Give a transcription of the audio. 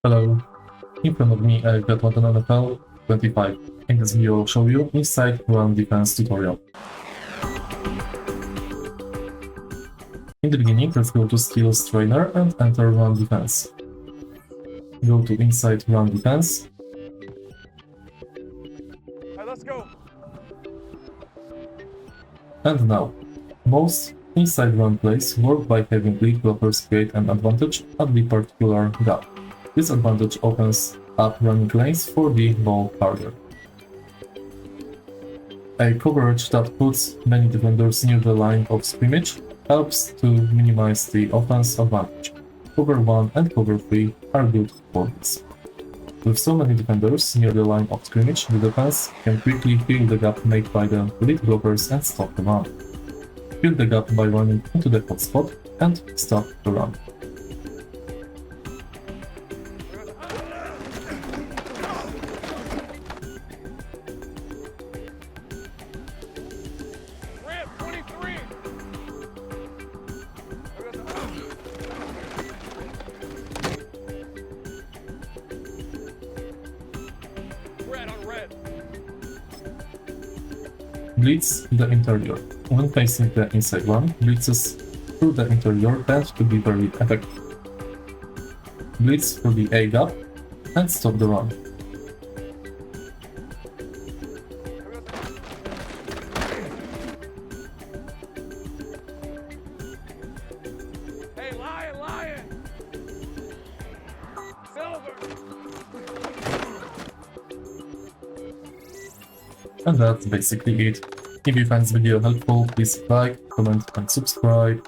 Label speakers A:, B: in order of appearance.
A: Hello, in front of me I've got Madden NFL 25. In this video I'll show you inside run defense tutorial. In the beginning, let's go to skills trainer and enter run defense. Go to inside run defense.
B: Alright, let's go.
A: And now, most inside run plays work by having lead blockers create an advantage at the particular gap. This advantage opens up running lanes for the ball carrier. A coverage that puts many defenders near the line of scrimmage helps to minimize the offense advantage. Cover 1 and cover 3 are good for this. With so many defenders near the line of scrimmage, the defense can quickly fill the gap made by the lead blockers and stop the run. Fill the gap by running into the hotspot and stop the run.
B: Ramp 23. Red on red.
A: Blitz the interior. When facing the inside run, blitzes through the interior tend to be very effective. Blitz through the A gap and stop the run.
B: Hey, lion! Silver!
A: And that's basically it. If you find this video helpful, please like, comment and subscribe.